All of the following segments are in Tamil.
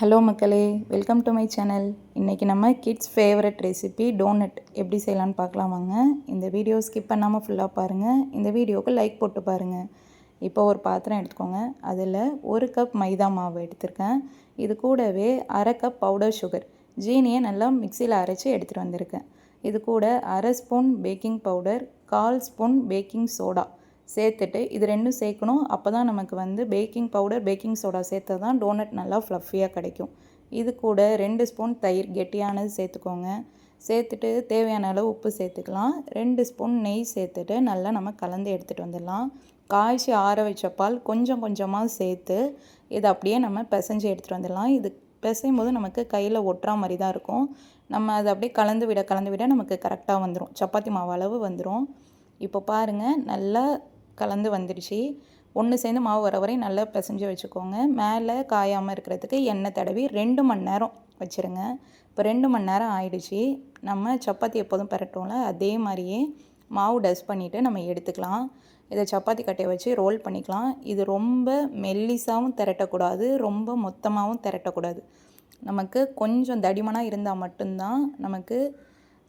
ஹலோ மக்களே, வெல்கம் டு மை சேனல். இன்றைக்கி நம்ம கிட்ஸ் ஃபேவரட் ரெசிபி டோனட் எப்படி செய்யலான்னு பார்க்கலாம் வாங்க. இந்த வீடியோ ஸ்கிப் பண்ணாமல் ஃபுல்லாக பாருங்கள். இந்த வீடியோவுக்கு லைக் போட்டு பாருங்கள். இப்போ ஒரு பாத்திரம் எடுத்துக்கோங்க. அதில் 1 கப் மைதா மாவு எடுத்திருக்கேன். இது கூடவே 1/2 கப் பவுடர் சுகர், ஜீனியை நல்லா மிக்சியில் அரைச்சி எடுத்துகிட்டு வந்திருக்கேன். இது கூட 1/2 spoon baking powder, 1/4 spoon baking soda சேர்த்துட்டு இது ரெண்டும் சேர்க்கணும். அப்போ தான் நமக்கு பேக்கிங் பவுடர், பேக்கிங் சோடா சேர்த்தா தான் டோனட் நல்லா ஃப்ளஃபியாக கிடைக்கும். இது கூட 2 ஸ்பூன் தயிர் கெட்டியானது சேர்த்துக்கோங்க. சேர்த்துட்டு தேவையான அளவு உப்பு சேர்த்துக்கலாம். 2 ஸ்பூன் நெய் சேர்த்துட்டு நல்லா நம்ம கலந்து எடுத்துகிட்டு வந்துடலாம். காய்ச்சி ஆற வச்ச பால் கொஞ்சம் கொஞ்சமாக சேர்த்து இதை அப்படியே நம்ம பிசைஞ்சு எடுத்துகிட்டு வந்துடலாம். இது பிசையும் போது நமக்கு கையில் ஒட்டுற மாதிரி தான் இருக்கும். நம்ம அதை அப்படியே கலந்து விட நமக்கு கரெக்டாக வந்துடும். சப்பாத்தி மாவு அளவு வந்துடும். இப்போ பாருங்கள், நல்லா கலந்து வந்துடுச்சு. ஒன்று சேர்ந்து மாவு வர வரை நல்லா பிசைஞ்சு வச்சுக்கோங்க. மேலே காயாமல் இருக்கிறதுக்கு எண்ணெய் தடவி 2 மணி நேரம் வச்சுருங்க. இப்போ 2 மணி நேரம் ஆயிடுச்சு. நம்ம சப்பாத்தி எப்போதும் பரட்டோம்ல, அதே மாதிரியே மாவு டஸ்ட் பண்ணிவிட்டு நம்ம எடுத்துக்கலாம். இதை சப்பாத்தி கட்டையை வச்சு ரோல் பண்ணிக்கலாம். இது ரொம்ப மெல்லிசாகவும் திரட்டக்கூடாது, ரொம்ப மொத்தமாகவும் திரட்டக்கூடாது. நமக்கு கொஞ்சம் தடிமனாக இருந்தால் மட்டும்தான் நமக்கு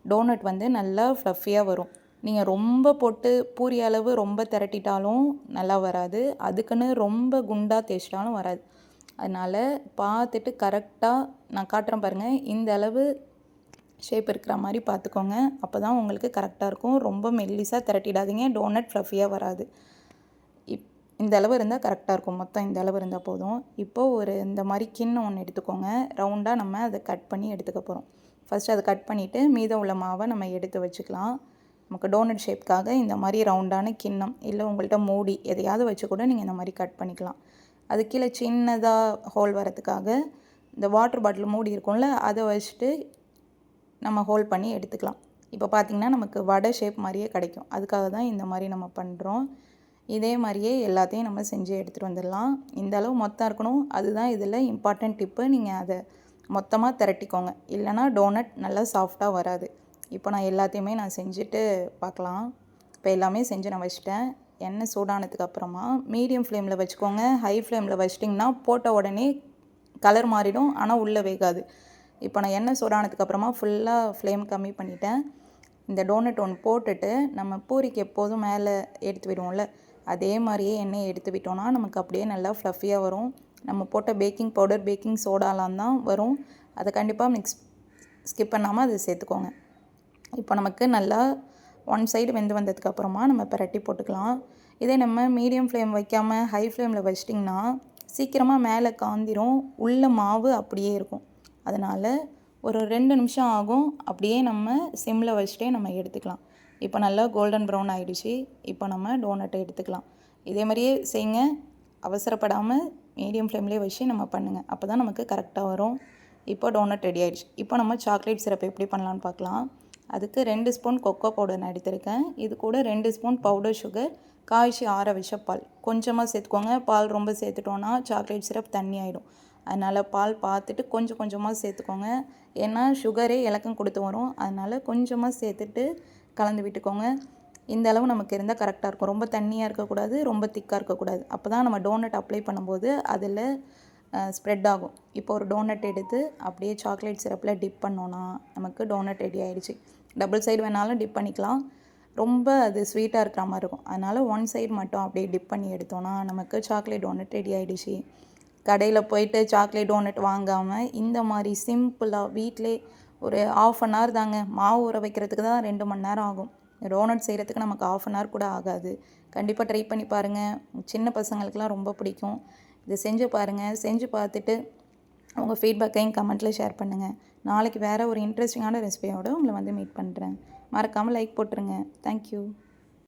டோனட் நல்லா ஃப்ளஃபியாக வரும். நீங்கள் ரொம்ப போட்டு பூரி அளவு ரொம்ப திரட்டிட்டாலும் நல்லா வராது, அதுக்குன்னு ரொம்ப குண்டாக தேய்ச்சிட்டாலும் வராது. அதனால் பார்த்துட்டு கரெக்டாக நான் காட்டுறேன் பாருங்கள், இந்த அளவு ஷேப் இருக்கிற மாதிரி பார்த்துக்கோங்க. அப்போ தான் உங்களுக்கு கரெக்டாக இருக்கும். ரொம்ப மெல்லிசாக திரட்டிடாதீங்க, டோனட் ஃப்ளஃபியாக வராது. இந்த அளவு இருந்தால் கரெக்டாக இருக்கும். மொத்தம் இந்த அளவு இருந்தால் போதும். இப்போது இந்த மாதிரி கிண்ணம் ஒன்று எடுத்துக்கோங்க. ரவுண்டாக நம்ம அதை கட் பண்ணி எடுத்துக்க போகிறோம். ஃபஸ்ட்டு அதை கட் பண்ணிவிட்டு மீதம் உள்ள மாவை நம்ம எடுத்து வச்சுக்கலாம். நமக்கு டோனட் ஷேப்க்காக இந்த மாதிரி ரவுண்டான கிண்ணம் இல்லை உங்கள்கிட்ட மூடி எதையாவது வச்சு கூட நீங்கள் இந்த மாதிரி கட் பண்ணிக்கலாம். அது கீழே சின்னதாக ஹோல் வரதுக்காக இந்த வாட்டர் பாட்டில் மூடி இருக்கும்ல, அதை வச்சுட்டு நம்ம ஹோல் பண்ணி எடுத்துக்கலாம். இப்போ பார்த்திங்கன்னா நமக்கு வடை ஷேப் மாதிரியே கிடைக்கும். அதுக்காக தான் இந்த மாதிரி நம்ம பண்ணுறோம். இதே மாதிரியே எல்லாத்தையும் நம்ம செஞ்சு எடுத்துகிட்டு வந்துடலாம். இந்த அளவு மொத்தம் இருக்கணும், அதுதான் இதில் இம்பார்ட்டன்ட் டிப்பு. நீங்கள் அதை மொத்தமாக திரட்டிக்கோங்க, இல்லைனா டோனட் நல்லா சாஃப்டாக வராது. இப்போ நான் எல்லாத்தையுமே செஞ்சுட்டு பார்க்கலாம். இப்போ எல்லாமே செஞ்சு நான் வச்சுட்டேன். எண்ணெய் சூடானதுக்கு அப்புறமா மீடியம் ஃப்ளேமில் வச்சுக்கோங்க. ஹை ஃப்ளேமில் வச்சிட்டிங்கன்னா போட்ட உடனே கலர் மாறிடும், ஆனால் உள்ளே வேகாது. இப்போ நான் எண்ணெய் சூடானதுக்கப்புறமா ஃபுல்லாக ஃப்ளேம் கம்மி பண்ணிட்டேன். இந்த டோனட் ஒன்று போட்டுட்டு நம்ம பூரிக்கு எப்போதும் மேலே எடுத்து விடுவோம்ல, அதே மாதிரியே எண்ணெயை எடுத்து விட்டோன்னா நமக்கு அப்படியே நல்லா ஃப்ளஃபியாக வரும். நம்ம போட்ட பேக்கிங் பவுடர், பேக்கிங் சோடாலாம் தான் வரும். அதை கண்டிப்பாக ஸ்கிப் பண்ணாமல் அதை சேர்த்துக்கோங்க. இப்போ நமக்கு நல்லா ஒன் சைடு வெந்து வந்ததுக்கப்புறமா நம்ம பிரட்டி போட்டுக்கலாம். இதே நம்ம மீடியம் ஃப்ளேம் வைக்காமல் ஹை ஃப்ளேமில் வச்சிட்டிங்கன்னா சீக்கிரமாக மேலே காந்திரும், உள்ள மாவு அப்படியே இருக்கும். அதனால் ஒரு 2 நிமிஷம் ஆகும். அப்படியே நம்ம சிம்மில் வச்சுட்டே நம்ம எடுத்துக்கலாம். இப்போ நல்லா கோல்டன் ப்ரௌன் ஆகிடுச்சு. இப்போ நம்ம டோனட்டை எடுத்துக்கலாம். இதே மாதிரியே செய்யுங்க, அவசரப்படாமல் மீடியம் ஃப்ளேம்லேயே வச்சு நம்ம பண்ணுங்கள். அப்போ தான் நமக்கு கரெக்டாக வரும். இப்போ டோனட் ரெடி ஆகிடுச்சு. இப்போ நம்ம சாக்லேட் சிரப் எப்படி பண்ணலான்னு பார்க்கலாம். அதுக்கு 2 ஸ்பூன் கொக்கோ பவுடர் நான் எடுத்திருக்கேன். இது கூட 2 ஸ்பூன் பவுடர் சுகர், காய்ச்சி ஆற வச்ச பால் கொஞ்சமாக சேர்த்துக்கோங்க. பால் ரொம்ப சேர்த்துட்டோன்னா சாக்லேட் சிரப் தண்ணி ஆகிடும். அதனால் பால் பார்த்துட்டு கொஞ்சம் கொஞ்சமாக சேர்த்துக்கோங்க. ஏன்னா சுகரே இலக்கம் கொடுத்து வரும். அதனால் கொஞ்சமாக சேர்த்துட்டு கலந்து விட்டுக்கோங்க. இந்த அளவு நமக்கு இருந்தால் கரெக்டாக இருக்கும். ரொம்ப தண்ணியாக இருக்கக்கூடாது, ரொம்ப திக்காக இருக்கக்கூடாது. அப்போ தான் நம்ம டோனட் அப்ளை பண்ணும்போது அதில் ஸ்ப்ரெட் ஆகும். இப்போ ஒரு டோனட் எடுத்து அப்படியே சாக்லேட் சிரப்பில் டிப் பண்ணோன்னா நமக்கு டோனட் ரெடி ஆகிடுச்சு. டபுள் சைடு வேணாலும் டிப் பண்ணிக்கலாம். ரொம்ப அது ஸ்வீட்டாக இருக்கிற மாதிரி இருக்கும். அதனால் ஒன் சைடு மட்டும் அப்படியே டிப் பண்ணி எடுத்தோன்னா நமக்கு சாக்லேட் டோனட் ரெடி ஆகிடுச்சு. கடையில் போயிட்டு சாக்லேட் டோனட் வாங்காமல் இந்த மாதிரி சிம்பிளாக வீட்டிலே ஒரு 1/2 hour தாங்க. மாவு ஊற வைக்கிறதுக்கு தான் 2 மணி நேரம் ஆகும். டோனட் செய்கிறதுக்கு நமக்கு 1/2 hour கூட ஆகாது. கண்டிப்பாக ட்ரை பண்ணி பாருங்கள். சின்ன பசங்களுக்கெலாம் ரொம்ப பிடிக்கும். இதை செஞ்சு பாருங்கள். செஞ்சு பார்த்துட்டு உங்கள் ஃபீட்பேக்கையும் கமெண்ட்டில் ஷேர் பண்ணுங்கள். நாளைக்கு வேறு ஒரு இன்ட்ரெஸ்டிங்கான ரெசிபியோடு உங்களை மீட் பண்ணுறேன். மறக்காமல் லைக் போட்டுருங்க. தேங்க்யூ.